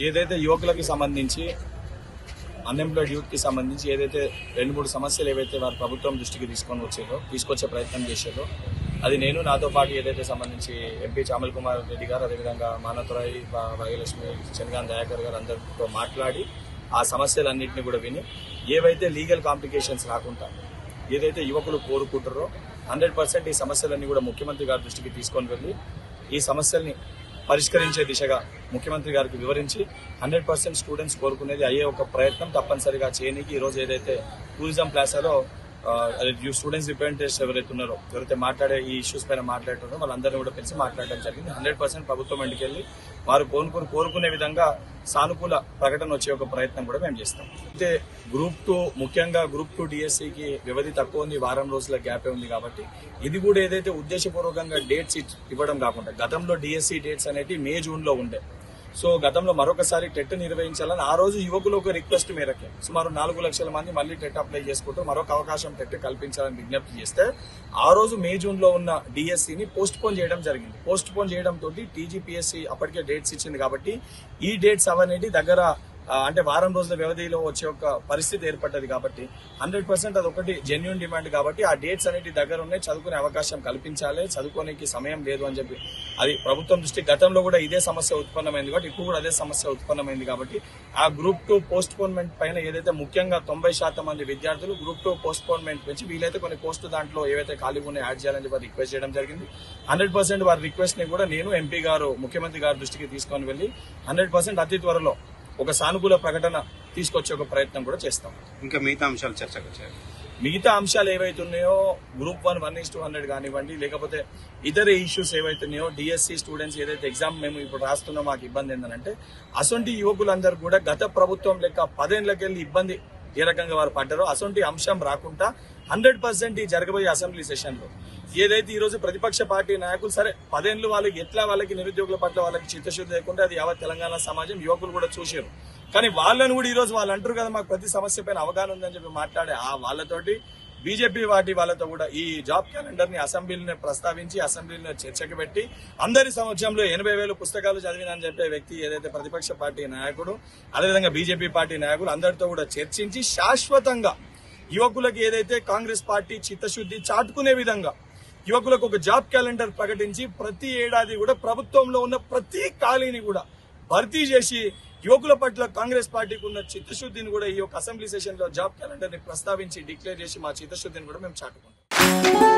ఏదైతే యువకులకి సంబంధించి అన్ఎంప్లాయిడ్ యూత్ కి సంబంధించి ఏదైతే 2-3 సమస్యలు ఏవైతే వారు ప్రభుత్వం దృష్టికి తీసుకొచ్చే ప్రయత్నం చేశారో అది నేను నాతో పాటు ఏదైతే సంబంధించి ఎంపీ చామల్ కుమార్ రెడ్డి గారు, అదేవిధంగా మానవతురాయి, భాగ్యలక్ష్మి, చంద్రకాంత్ దయాకర్ గారు అందరితో మాట్లాడి ఆ సమస్యలన్నింటినీ కూడా విని ఏవైతే లీగల్ కాంప్లికేషన్స్ రాకుండా ఏదైతే యువకులు కోరుకుంటారో 100% ఈ సమస్యలన్నీ కూడా ముఖ్యమంత్రి గారి దృష్టికి తీసుకొని వెళ్ళి ఈ సమస్యల్ని పరిష్కరించే దిశగా ముఖ్యమంత్రి గారికి వివరించి 100% స్టూడెంట్స్ కోరుకునేది అయ్యే ఒక ప్రయత్నం తప్పనిసరిగా చేయడానికి ఈరోజు ఏదైతే టూరిజం ప్లాసాలో స్టూడెంట్స్ రిప్రజెంటేటివ్స్ ఎవరైతే మాట్లాడే ఈ ఇష్యూస్ పైన మాట్లాడుతున్నారో వాళ్ళందరినీ కూడా పిలిచి మాట్లాడడం జరిగింది. 100% ప్రభుత్వం ఇంటికెళ్ళి వారు కోరుకునే విధంగా సానుకూల ప్రకటన వచ్చే ఒక ప్రయత్నం కూడా మేము చేస్తాం. అయితే ముఖ్యంగా గ్రూప్ 2 డిఎస్సికి వ్యవధి తక్కువ ఉంది, వారం రోజుల గ్యాపే ఉంది కాబట్టి ఇది కూడా ఏదైతే ఉద్దేశపూర్వకంగా డేట్స్ ఇవ్వడం కాకుండా గతంలో డిఎస్సి డేట్స్ అనేవి మే జూన్ లో ఉండే. సో గతంలో మరొకసారి టెట్ నిర్వహించాలని ఆ రోజు యువకులు ఒక రిక్వెస్ట్ మేరకే సుమారు 4 లక్షల మంది మళ్ళీ టెట్ అప్లై చేసుకుంటూ మరొక అవకాశం టెట్ కల్పించాలని విజ్ఞప్తి చేస్తే ఆ రోజు మే జూన్ లో ఉన్న డిఎస్సిని పోస్ట్ పోన్ చేయడం జరిగింది. పోస్ట్ పోన్ చేయడం తోటి టీజీపీఎస్సీ అప్పటికే డేట్స్ ఇచ్చింది కాబట్టి ఈ డేట్స్ అవనేది దగ్గర అంటే వారం రోజుల వ్యవధిలో వచ్చే ఒక పరిస్థితి ఏర్పడ్డది కాబట్టి 100% అది ఒకటి జెన్యూన్ డిమాండ్ కాబట్టి ఆ డేట్స్ అనేవి దగ్గర ఉన్నాయి, చదువుకునే అవకాశం కల్పించాలి, చదువుకోనికి సమయం లేదు అని చెప్పి అది ప్రభుత్వం దృష్టి గతంలో కూడా ఇదే సమస్య ఉత్పన్నమైంది కాబట్టి ఇప్పుడు కూడా అదే సమస్య ఉత్పన్నమైంది కాబట్టి ఆ గ్రూప్ 2 పోస్ట్ పోన్మెంట్ పైన ఏదైతే ముఖ్యంగా 90% మంది విద్యార్థులు గ్రూప్ 2 పోస్ట్ పోన్మెంట్ పెంచి వీలైతే కొన్ని పోస్టు దాంట్లో ఏవైతే ఖాళీగా ఉన్నాయో యాడ్ చేయాలని చెప్పి రిక్వెస్ట్ చేయడం జరిగింది. 100% వారి రిక్వెస్ట్ ని కూడా నేను ఎంపీ గారు ముఖ్యమంత్రి గారి దృష్టికి తీసుకొని వెళ్ళి 100% అతి త్వరలో ఒక సానుకూల ప్రకటన తీసుకొచ్చే ఒక ప్రయత్నం కూడా చేస్తాం. ఇంకా మిగతా అంశాలు చర్చకు వచ్చాయి. మిగతా అంశాలు ఏవైతున్నాయో గ్రూప్ 1 1:100 కానివ్వండి, లేకపోతే ఇతర ఇష్యూస్ ఏవైతున్నాయో డిఎస్సి స్టూడెంట్స్ ఏదైతే ఎగ్జామ్ మేము ఇప్పుడు రాస్తున్నాం మాకు ఇబ్బంది ఏంటంటే అసొంటి యువకులందరూ కూడా గత ప్రభుత్వం లెక్క 10 ఏళ్లకెళ్ళి ఇబ్బంది ఏ రకంగా వారు పడ్డారో అసొంటి అంశం రాకుండా 100% ఈ జరగబోయే అసెంబ్లీ సెషన్ లో ఏదైతే ఈ రోజు ప్రతిపక్ష పార్టీ నాయకులు సరే 10 ఏళ్లు వాళ్ళకి నిరుద్యోగుల పట్ల వాళ్ళకి చిత్తశుద్ధి లేకుండా అది యావత్ తెలంగాణ సమాజం యువకులు కూడా చూశారు. కానీ వాళ్ళని కూడా ఈ రోజు వాళ్ళు అంటారు కదా మాకు ప్రతి సమస్య పైన అవగాహన ఉందని చెప్పి మాట్లాడే ఆ వాళ్ళతోటి బీజేపీ వాళ్ళతో కూడా ఈ జాబ్ క్యాలెండర్ ని అసెంబ్లీని ప్రస్తావించి అసెంబ్లీని చర్చకు పెట్టి అందరి సమక్షంలో 80,000 పుస్తకాలు చదివినని చెప్పే వ్యక్తి ఏదైతే ప్రతిపక్ష పార్టీ నాయకుడు అదేవిధంగా బీజేపీ పార్టీ నాయకులు అందరితో కూడా చర్చించి శాశ్వతంగా యువకులకు ఏదైతే కాంగ్రెస్ పార్టీ చిత్తశుద్ధి చాటుకునే విధంగా యువకులకు ఒక జాబ్ క్యాలెండర్ ప్రకటించి ప్రతి ఏడాది కూడా ప్రభుత్వంలో ఉన్న ప్రతి ఖాళీని కూడా భర్తీ చేసి యువకుల పట్ల కాంగ్రెస్ పార్టీకి ఉన్న చిత్తశుద్ధిని కూడా ఈ యొక్క అసెంబ్లీ సెషన్ లో జాబ్ క్యాలెండర్ ని ప్రస్తావించి డిక్లేర్ చేసి మా చిత్తశుద్ధిని కూడా మేము చాటుకుంటాం.